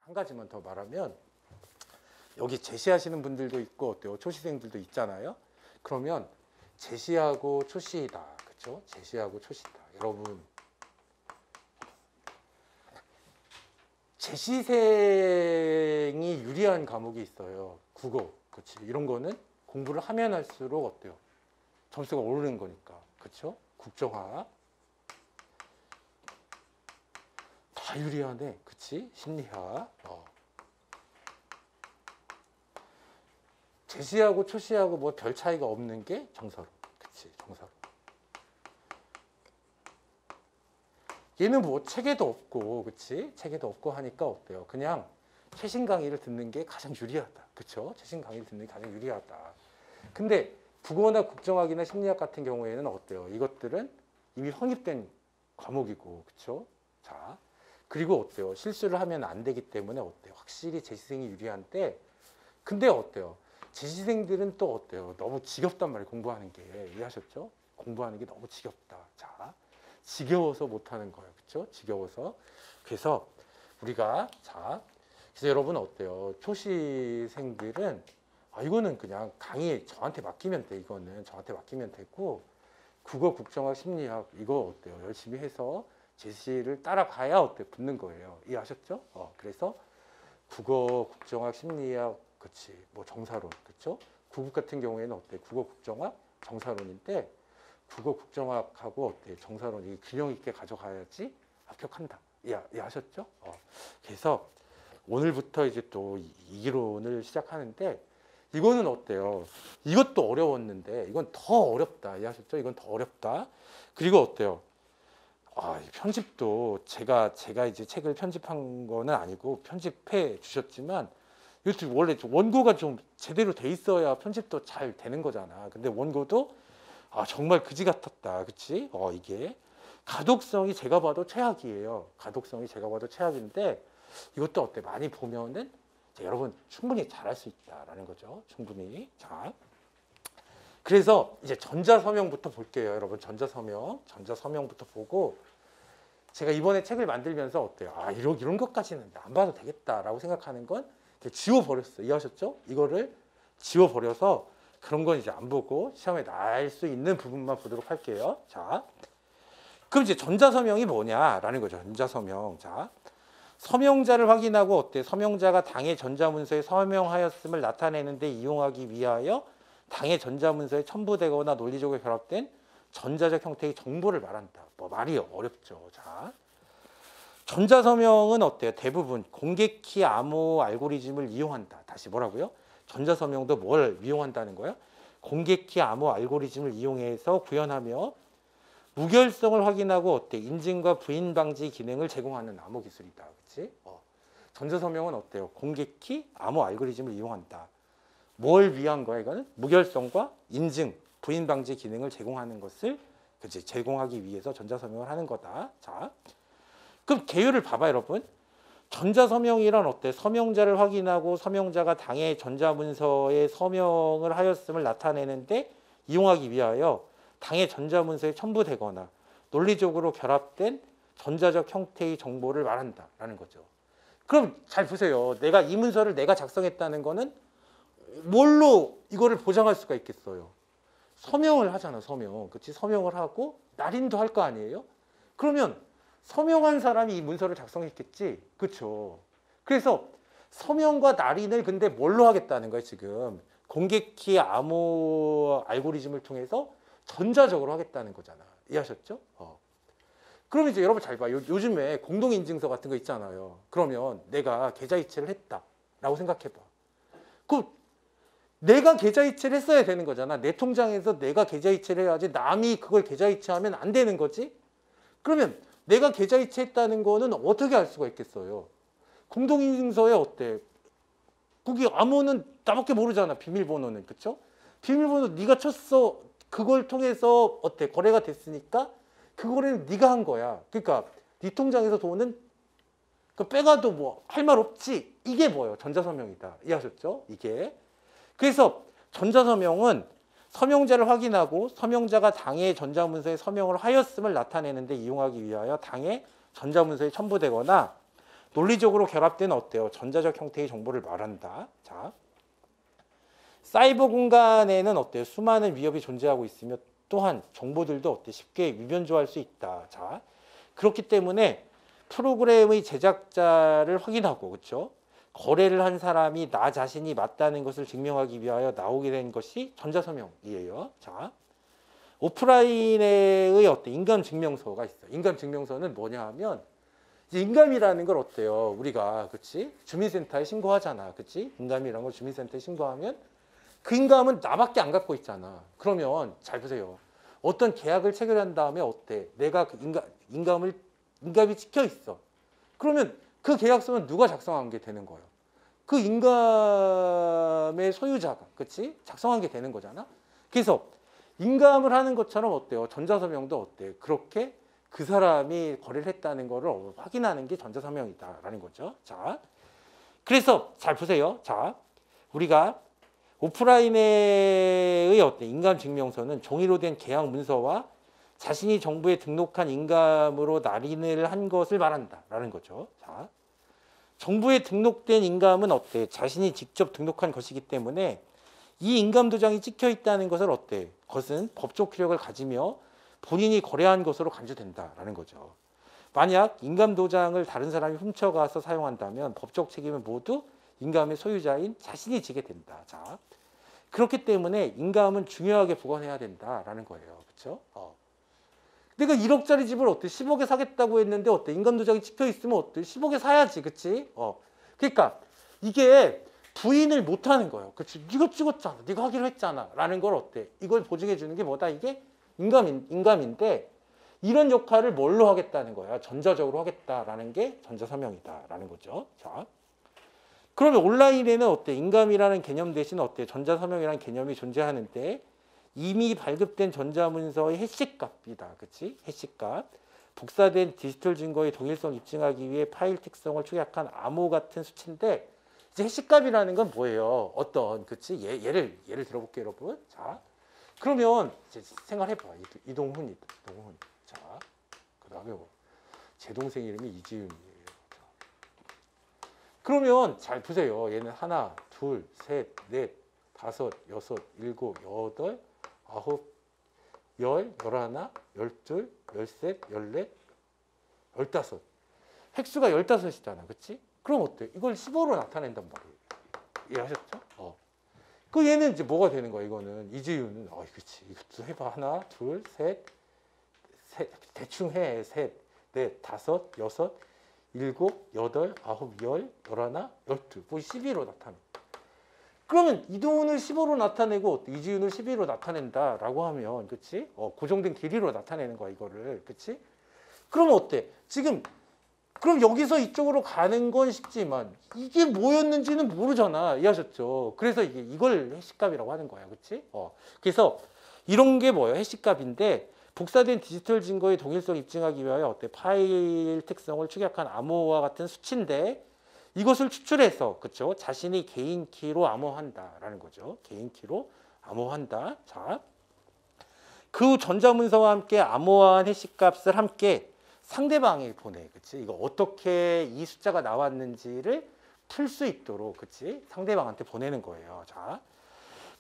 한 가지만 더 말하면 여기 제시하시는 분들도 있고 어때요? 초시생들도 있잖아요. 그러면 제시하고 초시이다. 그렇죠? 제시하고 초시다. 여러분 제시생이 유리한 과목이 있어요. 국어. 그렇지. 이런 거는 공부를 하면 할수록 어때요? 점수가 오르는 거니까. 그렇죠? 국정화 다 유리하네. 그치? 심리학. 제시하고 초시하고 뭐 별 차이가 없는 게 정서로. 그치? 정서로. 얘는 뭐 체계도 없고, 그치? 체계도 없고 하니까 어때요? 그냥 최신 강의를 듣는 게 가장 유리하다. 그쵸? 최신 강의를 듣는 게 가장 유리하다. 근데 국어나 국정학이나 심리학 같은 경우에는 어때요? 이것들은 이미 확립된 과목이고, 그쵸? 자. 그리고 어때요? 실수를 하면 안 되기 때문에 어때요? 확실히 제시생이 유리한데, 근데 어때요? 제시생들은 또 어때요? 너무 지겹단 말이에요. 공부하는 게. 이해하셨죠? 공부하는 게 너무 지겹다. 자, 지겨워서 못하는 거예요. 그렇죠? 지겨워서. 그래서 우리가 자, 그래서 여러분 어때요? 초시생들은 이거는 그냥 강의 저한테 맡기면 돼. 이거는 저한테 맡기면 되고, 국어, 국정학, 심리학 이거 어때요? 열심히 해서 제시를 따라가야 어때? 붙는 거예요. 이해하셨죠? 그래서 국어, 국정학, 심리학, 그치, 뭐 정사론, 그쵸? 국어 같은 경우에는 어때? 국어, 국정학, 정사론인데 국어, 국정학하고 어때? 정사론 이 균형 있게 가져가야지 합격한다. 이해하셨죠? 그래서 오늘부터 이제 또 2기론을 시작하는데 이거는 어때요? 이것도 어려웠는데 이건 더 어렵다. 이해하셨죠? 이건 더 어렵다. 그리고 어때요? 편집도 제가 이제 책을 편집한 거는 아니고 편집해 주셨지만 이것도 원래 원고가 좀 제대로 돼 있어야 편집도 잘 되는 거잖아. 근데 원고도 정말 그지 같았다. 그치? 이게 가독성이 제가 봐도 최악이에요. 가독성이 제가 봐도 최악인데 이것도 어때? 많이 보면은 여러분 충분히 잘할 수 있다라는 거죠. 충분히. 자. 그래서 이제 전자서명부터 볼게요. 여러분 전자서명부터 보고 제가 이번에 책을 만들면서 어때요? 이런 것까지는 안 봐도 되겠다라고 생각하는 건 지워버렸어요. 이해하셨죠? 이거를 지워버려서 그런 건 이제 안 보고 시험에 날 수 있는 부분만 보도록 할게요. 자, 그럼 이제 전자서명이 뭐냐라는 거죠. 전자서명. 자, 서명자를 확인하고 어때? 서명자가 당의 전자문서에 서명하였음을 나타내는데 이용하기 위하여 당의 전자문서에 첨부되거나 논리적으로 결합된 전자적 형태의 정보를 말한다. 말이 어렵죠. 자, 전자서명은 어때요? 대부분 공개키 암호 알고리즘을 이용한다. 다시 뭐라고요? 전자서명도 뭘 이용한다는 거예요? 공개키 암호 알고리즘을 이용해서 구현하며 무결성을 확인하고 어때? 인증과 부인 방지 기능을 제공하는 암호 기술이다. 그렇지? 전자서명은 어때요? 공개키 암호 알고리즘을 이용한다. 뭘 위한 거야? 이거는 무결성과 인증, 부인 방지 기능을 제공하는 것을 그치? 제공하기 위해서 전자서명을 하는 거다. 자, 그럼 개요를 봐봐 여러분. 전자서명이란 어때? 서명자를 확인하고 서명자가 당의 전자문서에 서명을 하였음을 나타내는데 이용하기 위하여 당의 전자문서에 첨부되거나 논리적으로 결합된 전자적 형태의 정보를 말한다라는 거죠. 그럼 잘 보세요. 내가 이 문서를 내가 작성했다는 거는 뭘로 이거를 보장할 수가 있겠어요? 서명을 하잖아, 서명. 그치? 서명을 하고 날인도 할 거 아니에요? 그러면 서명한 사람이 이 문서를 작성했겠지? 그쵸? 그래서 서명과 날인을 근데 뭘로 하겠다는 거예요, 지금? 공개키 암호 알고리즘을 통해서 전자적으로 하겠다는 거잖아. 이해하셨죠? 그럼 이제 여러분 잘 봐. 요즘에 공동인증서 같은 거 있잖아요. 그러면 내가 계좌이체를 했다라고 생각해봐. 내가 계좌이체를 했어야 되는 거잖아. 내 통장에서 내가 계좌이체를 해야지 남이 그걸 계좌이체하면 안 되는 거지. 그러면 내가 계좌이체했다는 거는 어떻게 알 수가 있겠어요? 공동인증서에 어때? 거기 암호는 나밖에 모르잖아. 비밀번호는. 그쵸? 비밀번호 네가 쳤어. 그걸 통해서 어때? 거래가 됐으니까 그 거래는 네가 한 거야. 그러니까 네 통장에서 돈은 빼가도 뭐 할 말 없지. 이게 뭐예요? 전자서명이다. 이해하셨죠? 이게. 그래서 전자서명은 서명자를 확인하고 서명자가 당의 전자문서에 서명을 하였음을 나타내는데 이용하기 위하여 당의 전자문서에 첨부되거나 논리적으로 결합된 어때요? 전자적 형태의 정보를 말한다. 자, 사이버 공간에는 어때요? 수많은 위협이 존재하고 있으며 또한 정보들도 어때? 쉽게 위변조할 수 있다. 자, 그렇기 때문에 프로그램의 제작자를 확인하고, 그렇죠? 거래를 한 사람이 나 자신이 맞다는 것을 증명하기 위하여 나오게 된 것이 전자서명이에요. 자, 오프라인의 어때? 인감증명서가 있어요. 인감증명서는 뭐냐 하면 이제 인감이라는 걸 어때요? 우리가 그렇지? 주민센터에 신고하잖아. 그렇지? 인감이라는 걸 주민센터에 신고하면 그 인감은 나밖에 안 갖고 있잖아. 그러면 잘 보세요. 어떤 계약을 체결한 다음에 어때? 내가 그 인감이 찍혀 있어. 그러면 그 계약서는 누가 작성한 게 되는 거예요? 그 인감의 소유자가, 그렇지? 작성한 게 되는 거잖아. 그래서 인감을 하는 것처럼 어때요? 전자서명도 어때? 그렇게 그 사람이 거래를 했다는 거를 확인하는 게 전자서명이다라는 거죠. 자, 그래서 잘 보세요. 자, 우리가 오프라인의 어때? 인감증명서는 종이로 된 계약 문서와 자신이 정부에 등록한 인감으로 날인을 한 것을 말한다라는 거죠. 자, 정부에 등록된 인감은 어때? 자신이 직접 등록한 것이기 때문에 이 인감 도장이 찍혀 있다는 것을 어때? 그것은 법적 효력을 가지며 본인이 거래한 것으로 간주된다라는 거죠. 만약 인감 도장을 다른 사람이 훔쳐가서 사용한다면 법적 책임은 모두 인감의 소유자인 자신이 지게 된다. 자, 그렇기 때문에 인감은 중요하게 보관해야 된다라는 거예요. 그렇죠? 내가 1억짜리 집을 어때? 10억에 사겠다고 했는데 어때? 인감 도장이 찍혀 있으면 어때? 10억에 사야지, 그렇지? 그러니까 이게 부인을 못 하는 거예요. 그렇지? 네가 찍었잖아, 네가 하기로 했잖아라는 걸 어때? 이걸 보증해 주는 게 뭐다? 이게 인감인데 이런 역할을 뭘로 하겠다는 거야? 전자적으로 하겠다라는 게 전자서명이다라는 거죠. 자, 그러면 온라인에는 어때? 인감이라는 개념 대신 어때? 전자서명이라는 개념이 존재하는데. 이미 발급된 전자문서의 해시값이다. 그치? 해시값. 복사된 디지털 증거의 동일성 입증하기 위해 파일 특성을 축약한 암호 같은 수치인데, 이제 해시값이라는 건 뭐예요? 어떤, 그치? 예를 들어볼게요, 여러분. 자, 그러면 이제 생각해봐. 이동훈. 자, 그 다음에 제 동생 이름이 이지윤이에요. 그러면 잘 보세요. 얘는 하나, 둘, 셋, 넷, 다섯, 여섯, 일곱, 여덟, 아홉, 열, 열하나, 열둘, 열셋, 열넷, 열다섯. 획수가 15이잖아. 그치? 그럼 어때? 이걸 15로 나타낸단 말이에요. 이해하셨죠? 그 얘는 이제 뭐가 되는 거야? 이거는 이지윤은 그치. 이것도 해봐. 하나, 둘, 셋, 대충 해. 셋, 넷, 다섯, 여섯, 일곱, 여덟, 아홉, 열, 열하나, 열둘. 뭐 12로 나타내. 그러면 이동훈을 15로 나타내고 이지윤을 12로 나타낸다라고 하면, 그치? 고정된 길이로 나타내는 거야, 이거를. 그치? 그러면 어때? 지금, 그럼 여기서 이쪽으로 가는 건 쉽지만, 이게 뭐였는지는 모르잖아. 이해하셨죠? 그래서 이걸 해시값이라고 하는 거야. 그치? 그래서 이런 게 뭐예요? 해시값인데, 복사된 디지털 증거의 동일성 입증하기 위하여 어때? 파일 특성을 축약한 암호와 같은 수치인데, 이것을 추출해서, 그렇죠? 자신이 개인 키로 암호한다라는 거죠. 개인 키로 암호한다. 자, 그 전자문서와 함께 암호화한 해시값을 함께 상대방에 보내. 그렇지? 이거 어떻게 이 숫자가 나왔는지를 풀 수 있도록, 그렇지? 상대방한테 보내는 거예요. 자,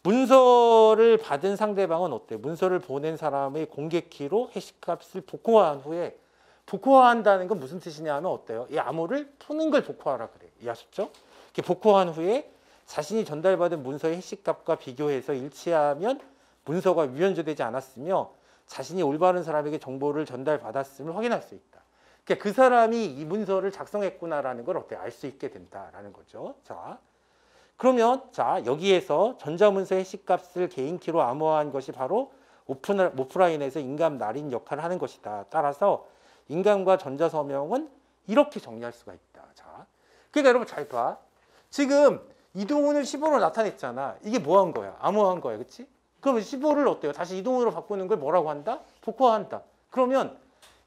문서를 받은 상대방은 어때? 문서를 보낸 사람의 공개 키로 해시값을 복호화한 후에, 복호화한다는 건 무슨 뜻이냐 하면 어때요? 이 암호를 푸는 걸 복호하라 그래. 이해하셨죠? 이렇게 복호한 후에 자신이 전달받은 문서의 해시값과 비교해서 일치하면 문서가 위헌조되지 않았으며 자신이 올바른 사람에게 정보를 전달받았음을 확인할 수 있다. 그러니까 그 사람이 이 문서를 작성했구나라는 걸 어때? 알 수 있게 된다라는 거죠. 자, 그러면 자, 여기에서 전자문서 해시값을 개인키로 암호화한 것이 바로 오프라인에서 인감 날인 역할을 하는 것이다. 따라서 인감과 전자서명은 이렇게 정리할 수가 있다. 자, 그러니까 여러분 잘 봐. 지금 이동훈을 15로 나타냈잖아. 이게 뭐 한 거야? 암호한 거야. 그치? 그러면 15를 어때요? 다시 이동훈으로 바꾸는 걸 뭐라고 한다? 복호한다. 그러면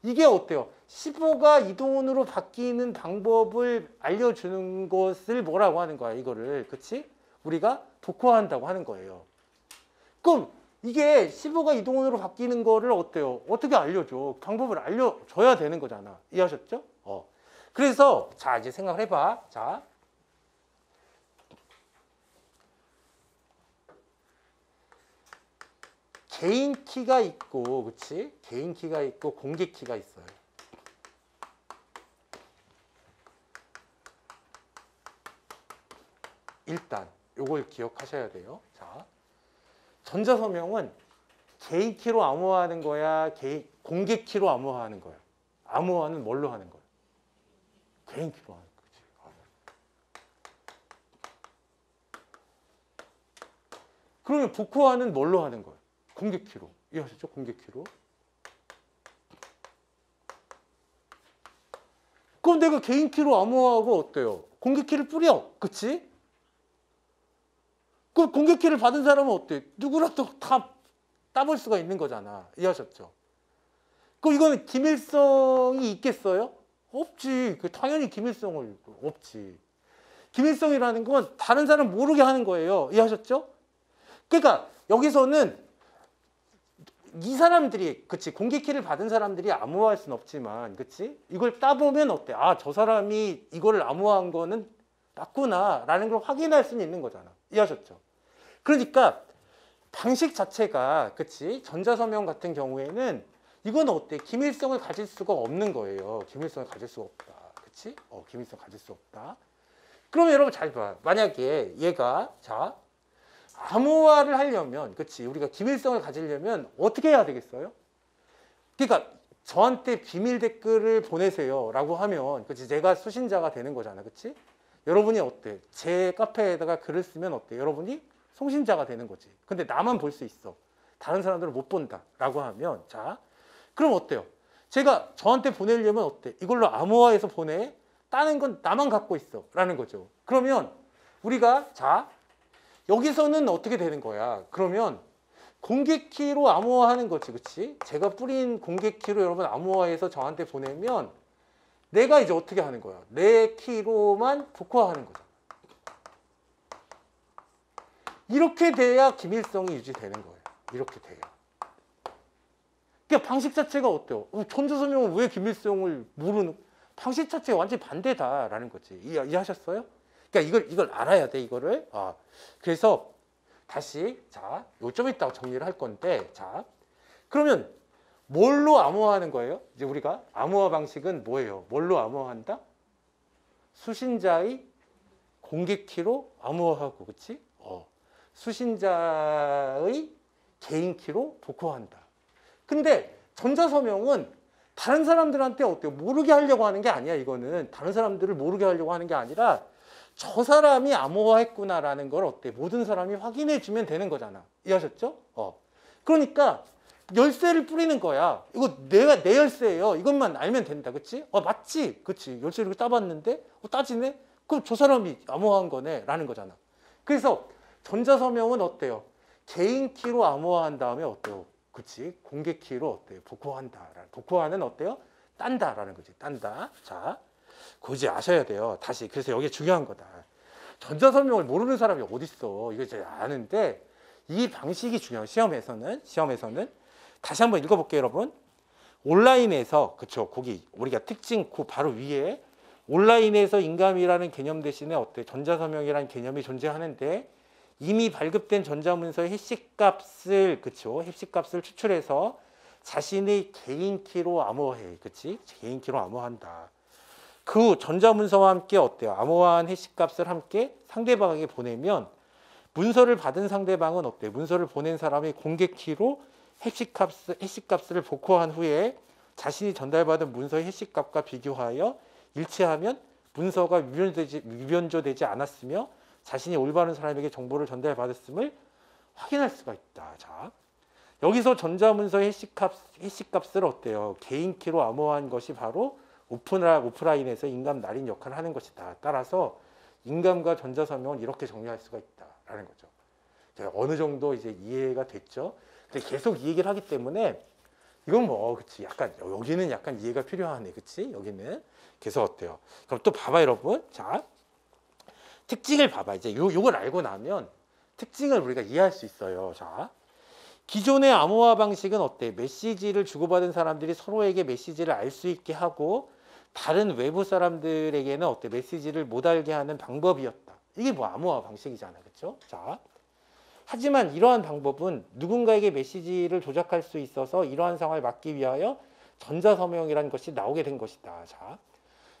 이게 어때요? 15가 이동훈으로 바뀌는 방법을 알려주는 것을 뭐라고 하는 거야? 이거를. 그치? 우리가 복호한다고 하는 거예요. 그럼 이게 15가 이동훈으로 바뀌는 거를 어때요? 어떻게 알려줘? 방법을 알려줘야 되는 거잖아. 이해하셨죠? 그래서 자 이제 생각을 해봐. 자 개인 키가 있고, 그치? 개인 키가 있고 공개 키가 있어요. 일단 요걸 기억하셔야 돼요. 자, 전자서명은 개인 키로 암호화하는 거야, 공개 키로 암호화하는 거야. 암호화는 뭘로 하는 거야? 개인 키로 하는 거지. 그러면 복호화는 뭘로 하는 거야? 공개 키로. 이해하셨죠? 공개 키로. 그럼 내가 개인 키로 암호화하고 어때요? 공개 키를 뿌려. 그치? 그 공개 키를 받은 사람은 어때? 누구라도 다 따볼 수가 있는 거잖아. 이해하셨죠? 그럼 이거는 기밀성이 있겠어요? 없지. 당연히 기밀성을 없지. 기밀성이라는 건 다른 사람 모르게 하는 거예요. 이해하셨죠? 그러니까 여기서는 이 사람들이, 그치, 공개 키를 받은 사람들이 암호화할 수는 없지만, 그치, 이걸 따보면 어때? 아, 저 사람이 이거를 암호화한 거는 맞구나 라는 걸 확인할 수는 있는 거잖아. 이해하셨죠? 그러니까 방식 자체가, 그치, 전자서명 같은 경우에는 이건 어때? 기밀성을 가질 수가 없는 거예요. 기밀성을 가질 수가 없다. 그치? 기밀성 가질 수 없다. 그러면 여러분 잘 봐. 만약에 얘가, 자, 암호화를 하려면, 그치, 우리가 기밀성을 가지려면 어떻게 해야 되겠어요? 그러니까 저한테 비밀 댓글을 보내세요 라고 하면, 그치, 제가 수신자가 되는 거잖아. 그치? 여러분이 어때? 제 카페에다가 글을 쓰면 어때? 여러분이 송신자가 되는 거지. 근데 나만 볼 수 있어. 다른 사람들은 못 본다 라고 하면, 자, 그럼 어때요? 제가 저한테 보내려면 어때? 이걸로 암호화해서 보내. 따는 건 나만 갖고 있어 라는 거죠. 그러면 우리가, 자, 여기서는 어떻게 되는 거야? 그러면 공개 키로 암호화하는 거지, 그치? 제가 뿌린 공개 키로 여러분 암호화해서 저한테 보내면 내가 이제 어떻게 하는 거야? 내 키로만 복호화하는 거잖아. 이렇게 돼야 기밀성이 유지되는 거예요. 이렇게 돼야. 그러니까 방식 자체가 어때요? 전자서명은 왜 기밀성을 모르는? 방식 자체가 완전히 반대다라는 거지. 이해하셨어요? 그러니까 이걸 알아야 돼, 이거를. 그래서 다시, 자, 좀 이따 정리를 할 건데, 자, 그러면 뭘로 암호화하는 거예요? 이제 우리가 암호화 방식은 뭐예요? 뭘로 암호화한다? 수신자의 공개 키로 암호화하고, 그치? 수신자의 개인 키로 복호한다. 근데 전자서명은 다른 사람들한테 어때요? 모르게 하려고 하는 게 아니야, 이거는. 다른 사람들을 모르게 하려고 하는 게 아니라 저 사람이 암호화했구나라는 걸 어때? 모든 사람이 확인해 주면 되는 거잖아. 이해하셨죠? 그러니까 열쇠를 뿌리는 거야. 이거 내 열쇠예요. 이것만 알면 된다. 그치? 맞지? 그치? 열쇠를 이렇게 따봤는데 따지네? 그럼 저 사람이 암호화한 거네 라는 거잖아. 그래서 전자서명은 어때요? 개인 키로 암호화한 다음에 어때요? 그치? 공개 키로 어때요? 복호한다. 복호화는 어때요? 딴다라는 거지. 딴다. 자, 그거 아셔야 돼요. 다시. 그래서 여기 중요한 거다. 전자서명을 모르는 사람이 어딨어. 이거 제가 아는데 이 방식이 중요해요. 시험에서는. 다시 한번 읽어볼게요, 여러분. 온라인에서, 그쵸, 거기 우리가 특징 그 바로 위에 온라인에서 인감이라는 개념 대신에 어때? 전자서명이라는 개념이 존재하는데 이미 발급된 전자문서의 해시값을, 그쵸, 해시값을 추출해서 자신의 개인 키로 암호화해. 그치? 개인 키로 암호화한다. 그 전자문서와 함께 어때요? 암호화한 해시값을 함께 상대방에게 보내면 문서를 받은 상대방은 어때요? 문서를 보낸 사람의 공개 키로 해시값을 복호한 후에 자신이 전달받은 문서의 해시값과 비교하여 일치하면 문서가 위변조되지 않았으며 자신이 올바른 사람에게 정보를 전달받았음을 확인할 수가 있다. 자, 여기서 전자문서의 해시값을 어때요? 개인 키로 암호화한 것이 바로 오프라인에서 인감 날인 역할을 하는 것이다. 따라서 인감과 전자서명은 이렇게 정리할 수가 있다라는 거죠. 어느 정도 이제 이해가 됐죠? 근데 계속 이 얘기를 하기 때문에 이건 뭐, 그치, 약간 여기는 약간 이해가 필요하네, 그치? 여기는 그래서 어때요? 그럼 또 봐봐, 여러분. 자, 특징을 봐봐. 이제 요걸 알고 나면 특징을 우리가 이해할 수 있어요. 자, 기존의 암호화 방식은 어때? 메시지를 주고받은 사람들이 서로에게 메시지를 알 수 있게 하고 다른 외부 사람들에게는 어때? 메시지를 못 알게 하는 방법이었다. 이게 뭐 암호화 방식이잖아요. 그렇죠? 자, 하지만 이러한 방법은 누군가에게 메시지를 조작할 수 있어서 이러한 상황을 막기 위하여 전자서명이라는 것이 나오게 된 것이다. 자,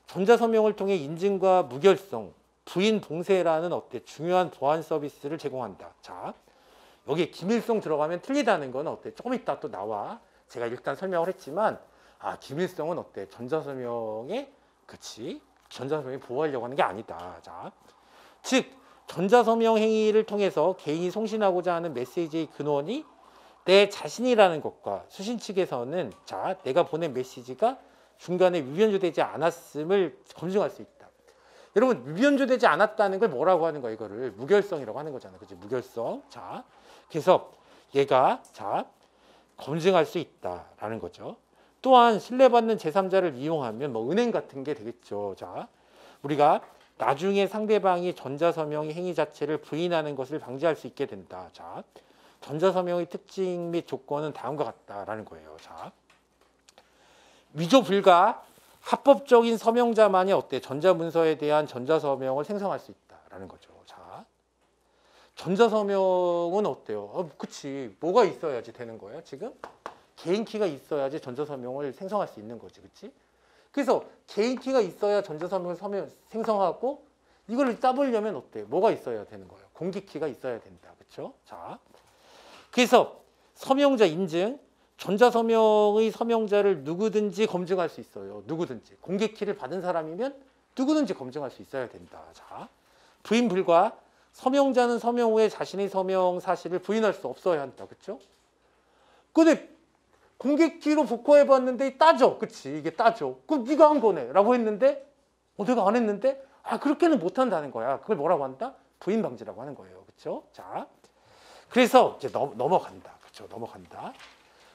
전자서명을 통해 인증과 무결성, 부인 봉쇄라는 어때? 중요한 보안 서비스를 제공한다. 자, 여기에 기밀성 들어가면 틀리다는 건 어때? 조금 이따 또 나와. 제가 일단 설명을 했지만 기밀성은 어때? 전자서명에 그치? 전자서명에 보호하려고 하는 게 아니다. 자, 즉 전자서명 행위를 통해서 개인이 송신하고자 하는 메시지의 근원이 내 자신이라는 것과 수신 측에서는 자, 내가 보낸 메시지가 중간에 위변조되지 않았음을 검증할 수 있다. 여러분, 위변조되지 않았다는 걸 뭐라고 하는 거야? 이거를 무결성이라고 하는 거잖아. 그치? 무결성. 자, 그래서 얘가 자, 검증할 수 있다라는 거죠. 또한 신뢰받는 제3자를 이용하면 뭐 은행 같은 게 되겠죠. 자, 우리가 나중에 상대방이 전자서명의 행위 자체를 부인하는 것을 방지할 수 있게 된다. 자, 전자서명의 특징 및 조건은 다음과 같다라는 거예요. 자, 위조 불가 합법적인 서명자만이 어때? 전자문서에 대한 전자서명을 생성할 수 있다라는 거죠. 자, 전자서명은 어때요? 그치. 뭐가 있어야지 되는 거예요, 지금? 개인키가 있어야지 전자서명을 생성할 수 있는 거지, 그치? 그래서 개인키가 있어야 전자서명을 생성하고 이걸 따보려면 어때? 뭐가 있어야 되는 거예요? 공개키가 있어야 된다, 그렇죠? 자, 그래서 서명자 인증, 전자서명의 서명자를 누구든지 검증할 수 있어요. 누구든지. 공개키를 받은 사람이면 누구든지 검증할 수 있어야 된다. 자, 부인 불가, 서명자는 서명 후에 자신의 서명 사실을 부인할 수 없어야 한다, 그렇죠? 근데 공개키로 복호해봤는데 따져. 그치? 이게 따져. 그럼 네가 한 거네. 라고 했는데 내가 안 했는데 그렇게는 못한다는 거야. 그걸 뭐라고 한다? 부인 방지라고 하는 거예요. 그렇죠? 자, 그래서 이제 넘어간다. 그렇죠? 넘어간다.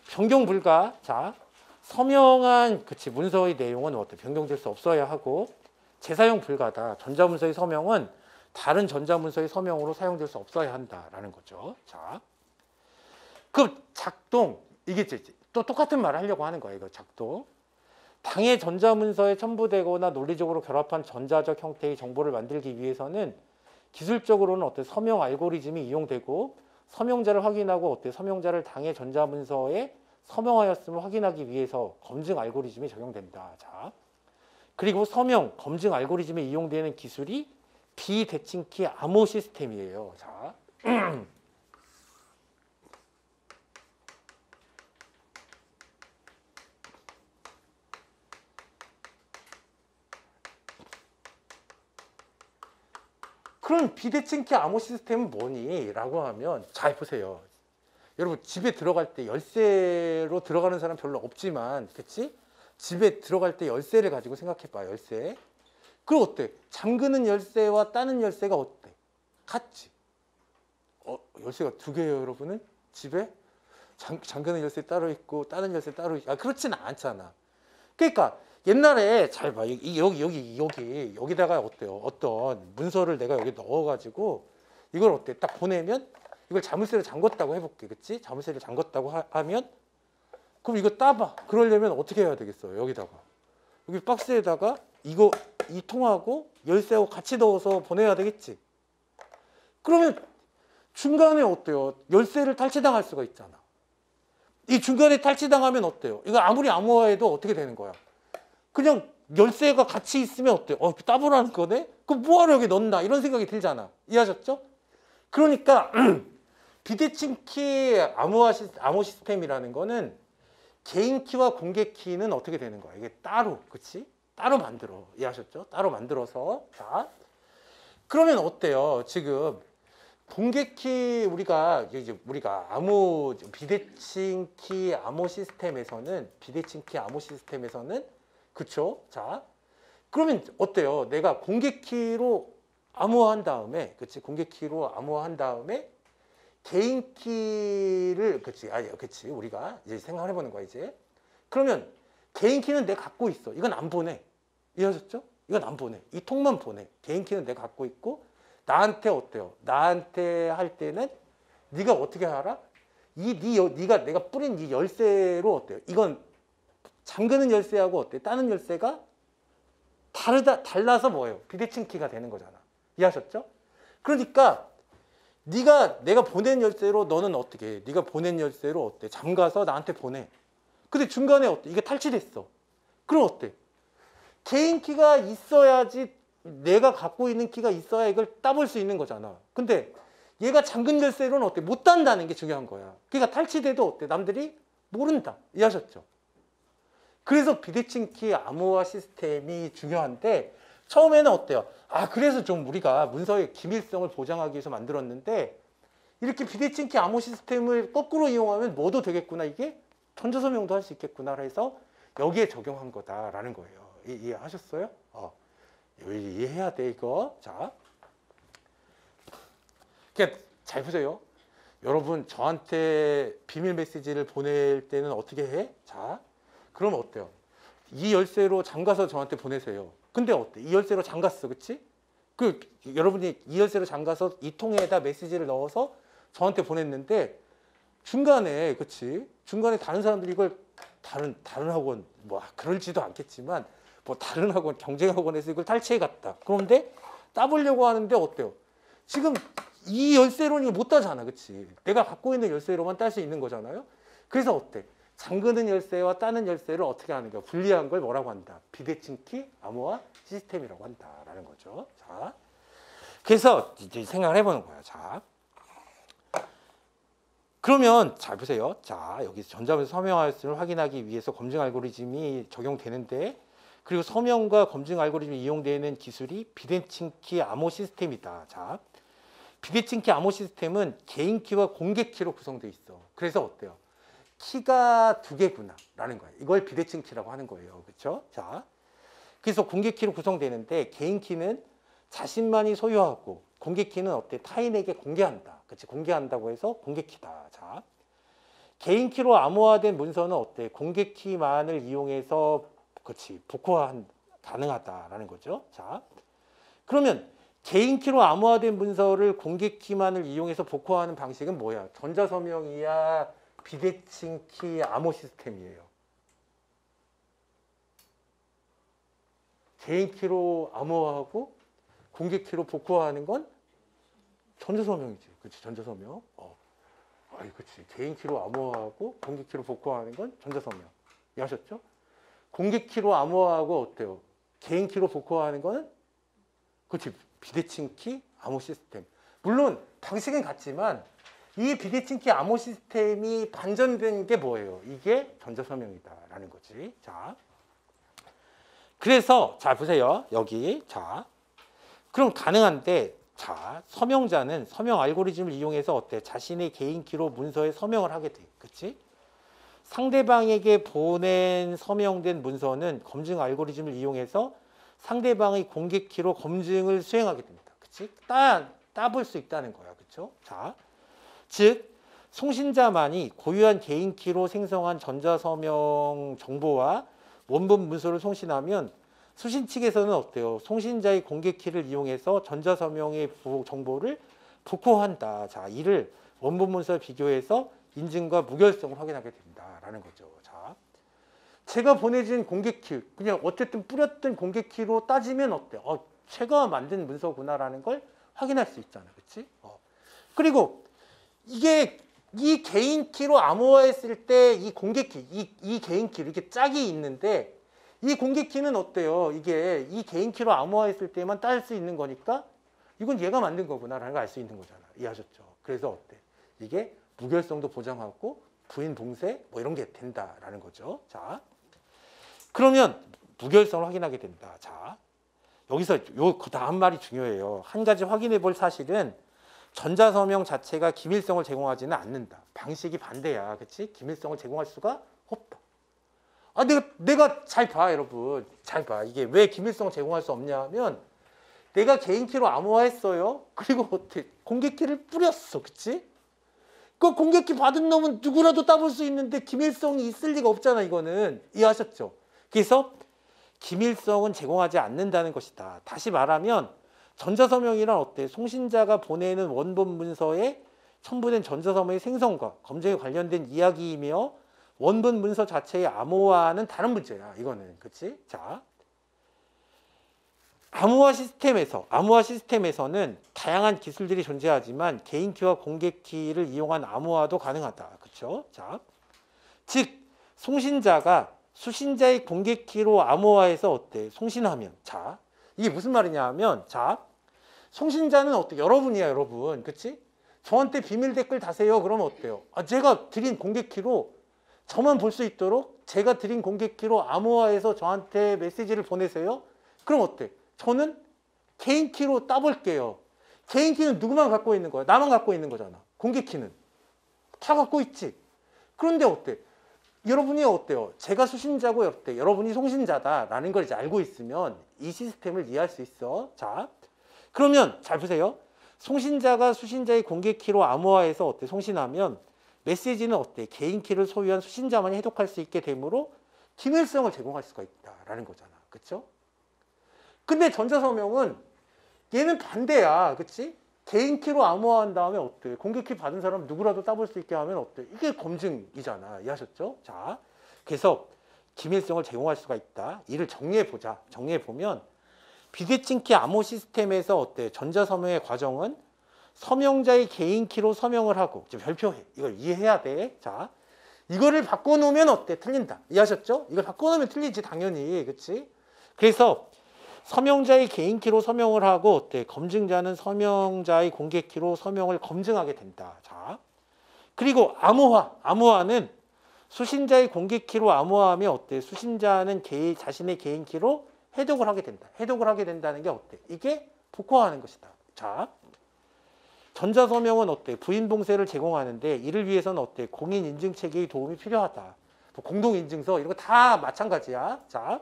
변경 불가. 자, 서명한 그치 문서의 내용은 어때? 변경될 수 없어야 하고 재사용 불가다. 전자문서의 서명은 다른 전자문서의 서명으로 사용될 수 없어야 한다라는 거죠. 자, 그 작동 이게 또 똑같은 말을 하려고 하는 거예요. 이거 작동. 당해 전자문서에 첨부되거나 논리적으로 결합한 전자적 형태의 정보를 만들기 위해서는 기술적으로는 어때? 서명 알고리즘이 이용되고 서명자를 확인하고 어때? 서명자를 당해 전자문서에 서명하였음을 확인하기 위해서 검증 알고리즘이 적용된다. 자, 그리고 서명 검증 알고리즘에 이용되는 기술이 비대칭키 암호 시스템이에요. 자, 그럼 비대칭키 암호 시스템은 뭐니? 라고 하면 잘 보세요. 여러분 집에 들어갈 때 열쇠로 들어가는 사람 별로 없지만 그치? 집에 들어갈 때 열쇠를 가지고 생각해봐. 열쇠. 그럼 어때? 잠그는 열쇠와 따는 열쇠가 어때? 같지? 열쇠가 두 개예요, 여러분은? 집에? 잠그는 열쇠 따로 있고 따는 열쇠 따로 있고 그렇지는 않잖아. 그러니까 옛날에 잘 봐. 여기다가 어때요? 어떤 문서를 내가 여기 넣어가지고 이걸 어때? 딱 보내면 이걸 자물쇠를 잠궜다고 해볼게. 그치? 자물쇠를 잠궜다고 하면 그럼 이거 따봐. 그러려면 어떻게 해야 되겠어요? 여기다가. 여기 박스에다가 이 통하고 열쇠하고 같이 넣어서 보내야 되겠지. 그러면 중간에 어때요? 열쇠를 탈취당할 수가 있잖아. 이 중간에 탈취당하면 어때요? 이거 아무리 암호화해도 어떻게 되는 거야? 그냥 열쇠가 같이 있으면 어때요? 따보라는 거네? 그럼 뭐하러 여기 넣나? 이런 생각이 들잖아. 이해하셨죠? 그러니까 비대칭키 암호 시스템이라는 거는 개인 키와 공개 키는 어떻게 되는 거야? 이게 따로, 그치? 따로 만들어. 이해하셨죠? 따로 만들어서. 자, 그러면 어때요? 지금 공개 키 우리가 비대칭키 암호 시스템에서는 그쵸? 자, 그러면 어때요? 내가 공개 키로 암호화한 다음에, 그치? 공개 키로 암호화한 다음에 개인 키를, 그치? 우리가 이제 생각해 보는 거야, 이제. 그러면 개인 키는 내가 갖고 있어. 이건 안 보내. 이해하셨죠? 이건 안 보내. 이 통만 보내. 개인 키는 내가 갖고 있고, 나한테 어때요? 나한테 할 때는 네가 어떻게 알아? 내가 뿌린 이 열쇠로 어때요? 이건 잠그는 열쇠하고 어때? 따는 열쇠가 달라서 뭐예요? 비대칭 키가 되는 거잖아. 이해하셨죠? 그러니까 내가 보낸 열쇠로 너는 어떻게 해? 네가 보낸 열쇠로 어때? 잠가서 나한테 보내. 근데 중간에 어때? 이게 탈취됐어. 그럼 어때? 개인 키가 있어야지, 내가 갖고 있는 키가 있어야 이걸 따볼 수 있는 거잖아. 근데 얘가 잠근 열쇠로는 어때? 못 딴다는 게 중요한 거야. 그러니까 탈취돼도 어때? 남들이 모른다. 이해하셨죠? 그래서 비대칭 키 암호화 시스템이 중요한데, 처음에는 어때요? 그래서 좀 우리가 문서의 기밀성을 보장하기 위해서 만들었는데, 이렇게 비대칭 키 암호 시스템을 거꾸로 이용하면 뭐도 되겠구나, 이게 전자서명도 할 수 있겠구나 해서 여기에 적용한 거다라는 거예요. 이해하셨어요? 이해해야 돼, 이거. 자, 그러니까 잘 보세요. 여러분, 저한테 비밀 메시지를 보낼 때는 어떻게 해? 자, 그럼 어때요? 이 열쇠로 잠가서 저한테 보내세요. 근데 어때? 이 열쇠로 잠갔어, 그치? 여러분이 이 열쇠로 잠가서 이 통에다 메시지를 넣어서 저한테 보냈는데, 중간에, 그치? 중간에 다른 사람들이 이걸 다른 학원, 뭐 그럴지도 않겠지만, 뭐 다른 학원, 경쟁학원에서 이걸 탈취해 갔다. 그런데 따보려고 하는데 어때요? 지금 이 열쇠로는 못 따잖아, 그치? 내가 갖고 있는 열쇠로만 딸 수 있는 거잖아요. 그래서 어때? 잠그는 열쇠와 따는 열쇠를 어떻게 하는가? 분리한 걸 뭐라고 한다? 비대칭 키 암호화 시스템이라고 한다라는 거죠. 자, 그래서 이제 생각을 해보는 거야. 자, 그러면 잘 보세요. 자, 여기 전자문서 서명하였음을 확인하기 위해서 검증 알고리즘이 적용되는데, 그리고 서명과 검증 알고리즘이 이용되는 기술이 비대칭 키 암호 시스템이다. 자, 비대칭 키 암호 시스템은 개인 키와 공개 키로 구성되어 있어. 그래서 어때요? 키가 두 개구나라는 거예요. 이걸 비대칭 키라고 하는 거예요. 그렇죠? 자, 그래서 공개 키로 구성되는데, 개인 키는 자신만이 소유하고, 공개 키는 어때? 타인에게 공개한다. 그렇지? 공개한다고 해서 공개 키다. 자, 개인 키로 암호화된 문서는 어때? 공개 키만을 이용해서, 그렇지, 복호화 가능하다라는 거죠. 자, 그러면 개인 키로 암호화된 문서를 공개 키만을 이용해서 복호화하는 방식은 뭐야? 전자서명이야, 비대칭 키 암호 시스템이에요. 개인 키로 암호화하고 공개 키로 복호화하는 건 전자서명이지. 그렇지, 전자서명. 그렇지. 개인 키로 암호화하고 공개 키로 복호화하는 건 전자서명. 이해하셨죠? 공개 키로 암호화하고 어때요? 개인 키로 복호화하는 거는, 그렇지, 비대칭 키 암호 시스템. 물론 방식은 같지만 이 비대칭 키 암호 시스템이 반전된 게 뭐예요? 이게 전자서명이다라는 거지. 자, 그래서 자 보세요. 여기 자, 그럼 가능한데, 자, 서명자는 서명 알고리즘을 이용해서 어때? 자신의 개인 키로 문서에 서명을 하게 돼. 그렇지? 상대방에게 보낸 서명된 문서는 검증 알고리즘을 이용해서 상대방의 공개 키로 검증을 수행하게 됩니다. 그렇지? 따볼 수 있다는 거야. 그렇죠? 자, 즉 송신자만이 고유한 개인 키로 생성한 전자서명 정보와 원본 문서를 송신하면 수신 측에서는 어때요? 송신자의 공개 키를 이용해서 전자서명의 정보를 복호한다. 자, 이를 원본 문서와 비교해서 인증과 무결성을 확인하게 된다라는 거죠. 자, 제가 보내진 공개 키, 그냥 어쨌든 뿌렸던 공개 키로 따지면 어때? 제가 만든 문서구나라는 걸 확인할 수 있잖아, 그렇지? 그리고 이게 이 개인 키로 암호화했을 때 이 공개 키, 이 개인 키 이렇게 짝이 있는데, 이 공개 키는 어때요? 이게 이 개인 키로 암호화했을 때만 딸 수 있는 거니까 이건 얘가 만든 거구나라는 걸 알 수 있는 거잖아. 이해하셨죠? 그래서 어때? 이게 무결성도 보장하고 부인 봉쇄 뭐 이런 게 된다라는 거죠. 자, 그러면 무결성을 확인하게 된다. 자, 여기서 그 다음 말이 중요해요. 한 가지 확인해 볼 사실은 전자서명 자체가 기밀성을 제공하지는 않는다. 방식이 반대야. 그렇지? 기밀성을 제공할 수가 없다. 내가 잘 봐, 여러분. 잘 봐. 이게 왜 기밀성을 제공할 수 없냐 하면, 내가 개인 키로 암호화했어요. 그리고 어떻게 공개 키를 뿌렸어. 그치? 그 공개 키 받은 놈은 누구라도 따볼 수 있는데 기밀성이 있을 리가 없잖아, 이거는. 이해하셨죠? 그래서 기밀성은 제공하지 않는다는 것이다. 다시 말하면 전자서명이란 어때? 송신자가 보내는 원본 문서에 첨부된 전자서명의 생성과 검증에 관련된 이야기이며, 원본 문서 자체의 암호화는 다른 문제야. 이거는. 그치? 자, 암호화 시스템에서는 다양한 기술들이 존재하지만 개인키와 공개키를 이용한 암호화도 가능하다. 그렇죠? 자, 즉 송신자가 수신자의 공개키로 암호화해서 어때? 송신하면. 자, 이게 무슨 말이냐 하면, 자, 송신자는 어때? 여러분이야, 여러분. 그치? 저한테 비밀 댓글 다세요. 그러면 어때요? 아, 제가 드린 공개키로 저만 볼 수 있도록 제가 드린 공개키로 암호화해서 저한테 메시지를 보내세요. 그럼 어때? 저는 개인키로 따볼게요. 개인키는 누구만 갖고 있는 거야? 나만 갖고 있는 거잖아. 공개키는. 다 갖고 있지. 그런데 어때? 여러분이 어때요? 제가 수신자고 어때? 여러분이 송신자다라는 걸 이제 알고 있으면 이 시스템을 이해할 수 있어. 자, 그러면 잘 보세요. 송신자가 수신자의 공개키로 암호화해서 어때? 송신하면 메시지는 어때? 개인키를 소유한 수신자만이 해독할 수 있게 되므로 기밀성을 제공할 수가 있다라는 거잖아. 그렇죠? 근데 전자서명은 얘는 반대야. 그치? 개인키로 암호화한 다음에 어때? 공개키 받은 사람 누구라도 따볼 수 있게 하면 어때? 이게 검증이잖아. 이해하셨죠? 자, 그래서 기밀성을 제공할 수가 있다. 이를 정리해보자. 정리해보면 비대칭키 암호 시스템에서 어때? 전자서명의 과정은 서명자의 개인키로 서명을 하고 별표해. 이걸 이해해야 돼. 자, 이거를 바꿔놓으면 어때? 틀린다. 이해하셨죠? 이걸 바꿔놓으면 틀리지 당연히. 그치? 그래서 서명자의 개인키로 서명을 하고 어때? 검증자는 서명자의 공개키로 서명을 검증하게 된다. 자, 그리고 암호화는 수신자의 공개키로 암호화하면 어때? 수신자는 자신의 개인키로 해독을 하게 된다. 해독을 하게 된다는 게 어때? 이게 복호화하는 것이다. 자, 전자서명은 어때? 부인봉쇄를 제공하는데 이를 위해서는 어때? 공인인증체계의 도움이 필요하다. 뭐 공동인증서 이런 거 다 마찬가지야. 자,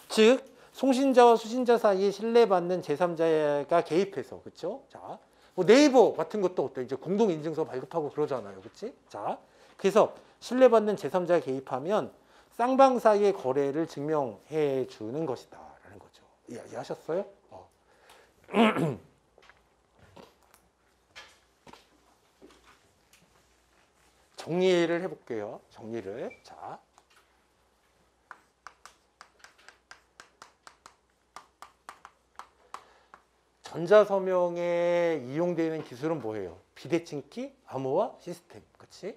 즉 송신자와 수신자 사이에 신뢰받는 제3자가 개입해서, 그렇죠? 자, 뭐 네이버 같은 것도 어때? 이제 공동인증서 발급하고 그러잖아요, 그렇지? 자, 그래서 신뢰받는 제3자가 개입하면 쌍방 사이의 거래를 증명해 주는 것이다라는 거죠. 이해하셨어요? 정리를 해볼게요. 정리를. 자. 전자서명에 이용되는 기술은 뭐예요? 비대칭키, 암호화 시스템. 그치?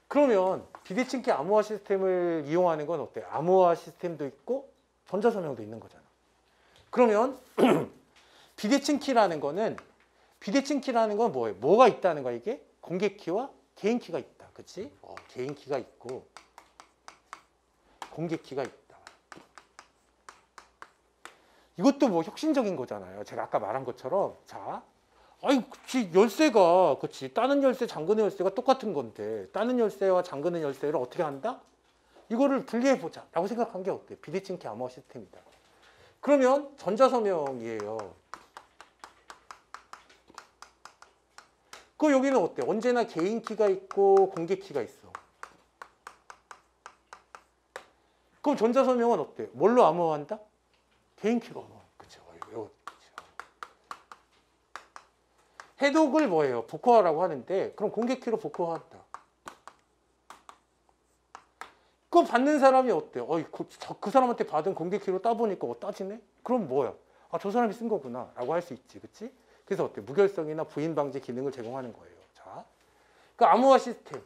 그러면 비대칭키 암호화 시스템을 이용하는 건 어때요? 암호화 시스템도 있고 전자서명도 있는 거잖아. 그러면 비대칭키라는 건 뭐예요? 뭐가 있다는 거야, 이게? 공개키와 개인키가 있다. 그치? 개인키가 있고 공개키가 있다. 이것도 뭐 혁신적인 거잖아요. 제가 아까 말한 것처럼. 자, 아니, 그치, 열쇠가, 그치, 따는 열쇠, 잠그는 열쇠가 똑같은 건데, 따는 열쇠와 잠그는 열쇠를 어떻게 한다? 이거를 분리해보자 라고 생각한 게 어때? 비대칭키 암호화 시스템이다. 그러면 전자서명이에요. 그 여기는 어때? 언제나 개인키가 있고 공개키가 있어. 그럼 전자서명은 어때? 뭘로 암호화한다? 개인키로 암호화. 그쵸? 해독을 뭐예요? 복호화라고 하는데, 그럼 공개키로 복호화한다. 그거 받는 사람이 어때요? 그 사람한테 받은 공개키로 따보니까 따지네? 그럼 뭐야? 아, 저 사람이 쓴 거구나 라고 할 수 있지. 그치? 그래서 어때? 무결성이나 부인 방지 기능을 제공하는 거예요. 자, 그 암호화 시스템.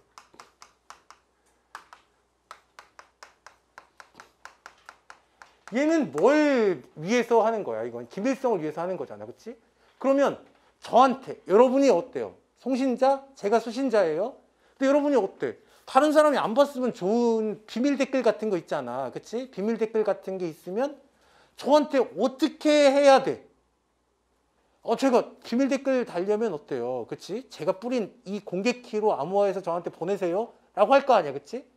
얘는 뭘 위해서 하는 거야? 이건 기밀성을 위해서 하는 거잖아. 그치? 그러면 저한테, 여러분이 어때요? 송신자? 제가 수신자예요? 근데 여러분이 어때? 다른 사람이 안 봤으면 좋은 비밀 댓글 같은 거 있잖아. 그치? 비밀 댓글 같은 게 있으면 저한테 어떻게 해야 돼? 제가 비밀 댓글 달려면 어때요? 그치? 제가 뿌린 이 공개키로 암호화해서 저한테 보내세요? 라고 할 거 아니야. 그치?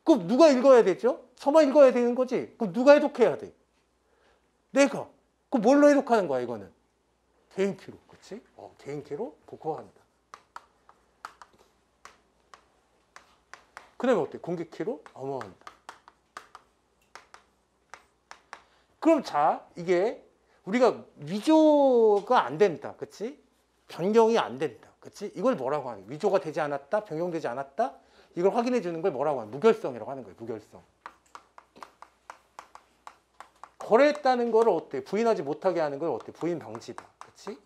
그럼 누가 읽어야 되죠? 저만 읽어야 되는 거지. 그럼 누가 해독해야 돼? 내가. 그럼 뭘로 해독하는 거야, 이거는? 개인키로. 그치? 개인키로 복호한다. 그 다음에 어때? 공개키로 암호화한다. 그럼 자, 이게 우리가 위조가 안 된다. 그치? 변경이 안 된다. 그치? 이걸 뭐라고 하는 거야? 위조가 되지 않았다? 변경되지 않았다? 이걸 확인해 주는 걸 뭐라고 하는 거야? 무결성이라고 하는 거예요. 무결성. 거래했다는 걸 어때? 부인하지 못하게 하는 걸 어때? 부인 방지다. 그치?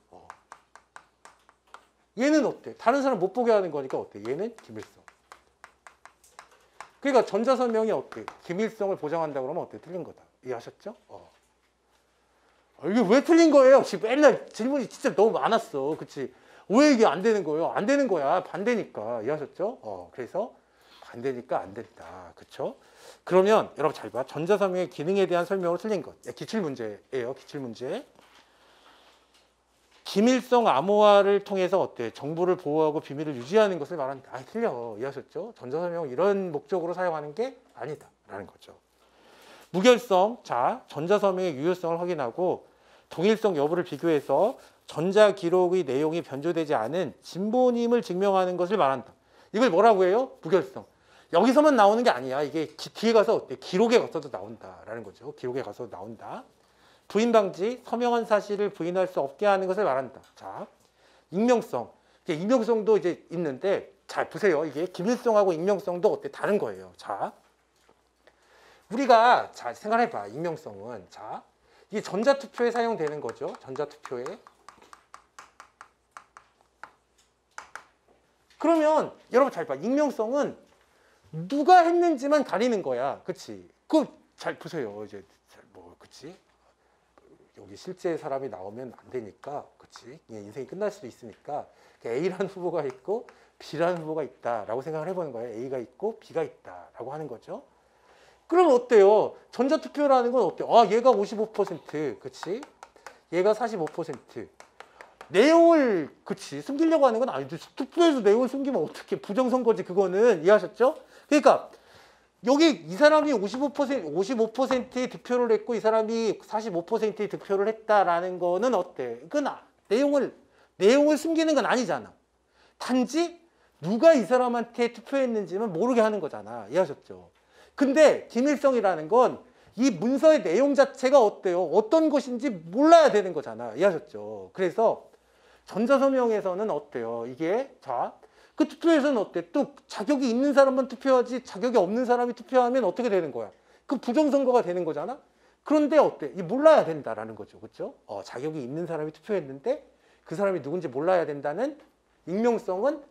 얘는 어때? 다른 사람 못 보게 하는 거니까 어때? 얘는 기밀성. 그러니까 전자서명이 어때? 기밀성을 보장한다 그러면 어때? 틀린 거다. 이해하셨죠? 이게 왜 틀린 거예요? 지금 맨날 질문이 진짜 너무 많았어. 그치? 왜 이게 안 되는 거예요? 안 되는 거야. 반대니까. 이해하셨죠? 그래서 반대니까 안 된다. 그쵸? 그러면 여러분 잘 봐. 전자서명의 기능에 대한 설명으로 틀린 것. 기출문제예요. 기출문제. 기밀성 암호화를 통해서 어때? 정보를 보호하고 비밀을 유지하는 것을 말한다. 틀려. 이해하셨죠? 전자서명을 이런 목적으로 사용하는 게 아니다. 라는 거죠. 무결성. 자, 전자서명의 유효성을 확인하고 동일성 여부를 비교해서 전자기록의 내용이 변조되지 않은 진본임을 증명하는 것을 말한다. 이걸 뭐라고 해요? 무결성. 여기서만 나오는 게 아니야. 이게 뒤에 가서 어때? 기록에 가서도 나온다라는 거죠. 기록에 가서도 나온다. 부인 방지, 서명한 사실을 부인할 수 없게 하는 것을 말한다. 자, 익명성. 익명성도 이제 있는데, 잘 보세요. 이게 기밀성하고 익명성도 어때? 다른 거예요. 자, 우리가 잘 생각해봐. 익명성은 자, 이게 전자투표에 사용되는 거죠. 전자투표에. 그러면 여러분 잘 봐. 익명성은 누가 했는지만 가리는 거야. 그치? 그 잘 보세요. 이제 뭐 그치? 여기 실제 사람이 나오면 안 되니까, 그치? 인생이 끝날 수도 있으니까 A라는 후보가 있고 B라는 후보가 있다라고 생각을 해보는 거예요. A가 있고 B가 있다라고 하는 거죠. 그럼 어때요? 전자투표라는 건 어때요? 얘가 55%, 그치? 얘가 45%. 내용을, 그치? 숨기려고 하는 건 아니죠. 투표에서 내용을 숨기면 어떻게 부정선거지, 그거는. 이해하셨죠? 그러니까 여기 이 사람이 55%의 득표를 했고 이 사람이 45%의 득표를 했다라는 거는 어때? 그건 내용을 숨기는 건 아니잖아. 단지 누가 이 사람한테 투표했는지는 모르게 하는 거잖아. 이해하셨죠? 근데 기밀성이라는 건 이 문서의 내용 자체가 어때요? 어떤 것인지 몰라야 되는 거잖아. 이해하셨죠? 그래서 전자서명에서는 어때요? 이게 자, 그 투표에서는 어때? 또 자격이 있는 사람만 투표하지 자격이 없는 사람이 투표하면 어떻게 되는 거야? 그 부정선거가 되는 거잖아? 그런데 어때? 이 몰라야 된다라는 거죠. 그렇죠? 자격이 있는 사람이 투표했는데 그 사람이 누군지 몰라야 된다는 익명성은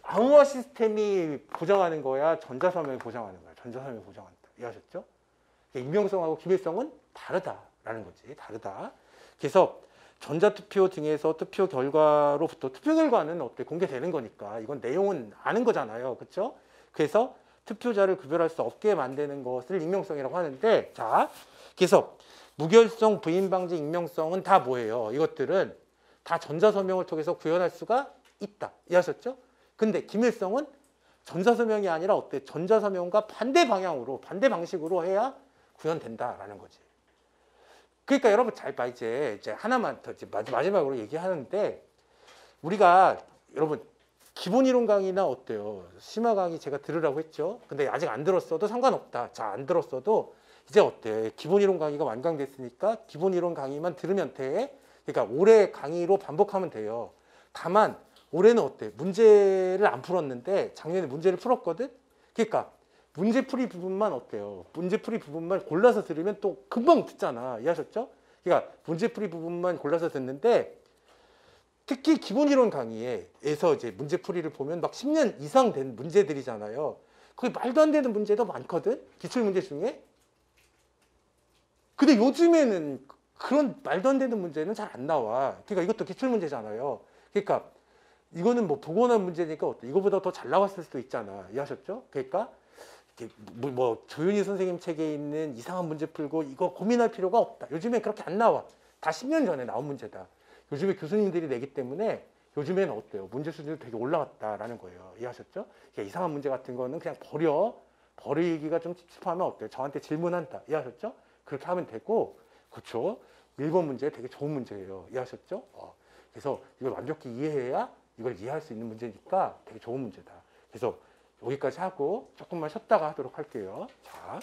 암호화 시스템이 보장하는 거야? 전자서명이 보장하는 거야? 전자서명이 보장한다. 이해하셨죠? 익명성하고 기밀성은 다르다라는 거지. 다르다. 그래서 전자투표 등에서 투표 결과로부터 투표 결과는 어때? 공개되는 거니까 이건 내용은 아는 거잖아요. 그렇죠? 그래서 투표자를 구별할 수 없게 만드는 것을 익명성이라고 하는데 자, 그래서 무결성, 부인방지, 익명성은 다 뭐예요? 이것들은 다 전자서명을 통해서 구현할 수가 있다. 이해하셨죠? 근데 기밀성은 전자서명이 아니라 어때? 전자서명과 반대 방향으로, 반대 방식으로 해야 구현된다라는 거지. 그러니까 여러분 잘 봐. 이제 하나만 더 마지막으로 얘기하는데 우리가 여러분 기본 이론 강의나 어때요? 심화 강의 제가 들으라고 했죠. 근데 아직 안 들었어도 상관없다. 자, 안 들었어도 이제 어때? 기본 이론 강의가 완강됐으니까 기본 이론 강의만 들으면 돼. 그러니까 올해 강의로 반복하면 돼요. 다만 올해는 어때? 문제를 안 풀었는데 작년에 문제를 풀었거든. 그러니까 문제풀이 부분만 어때요? 문제풀이 부분만 골라서 들으면 또 금방 듣잖아. 이해하셨죠? 그러니까 문제풀이 부분만 골라서 듣는데 특히 기본이론 강의에서 이제 문제풀이를 보면 막 10년 이상 된 문제들이잖아요. 거기 말도 안 되는 문제도 많거든. 기출문제 중에. 근데 요즘에는 그런 말도 안 되는 문제는 잘 안 나와. 그러니까 이것도 기출문제잖아요. 그러니까 이거는 뭐 보고난 문제니까 어때? 이거보다 더 잘 나왔을 수도 있잖아. 이해하셨죠? 그러니까 뭐 조윤희 선생님 책에 있는 이상한 문제 풀고 이거 고민할 필요가 없다. 요즘엔 그렇게 안 나와. 다 10년 전에 나온 문제다. 요즘에 교수님들이 내기 때문에 요즘에는 어때요? 문제 수준이 되게 올라갔다라는 거예요. 이해하셨죠? 그러니까 이상한 문제 같은 거는 그냥 버리기가 좀 찝찝하면 어때요? 저한테 질문한다. 이해하셨죠? 그렇게 하면 되고, 그렇죠? 1번 문제 되게 좋은 문제예요. 이해하셨죠? 그래서 이걸 완벽히 이해해야 이걸 이해할 수 있는 문제니까 되게 좋은 문제다. 그래서 여기까지 하고 조금만 쉬었다가 하도록 할게요. 자.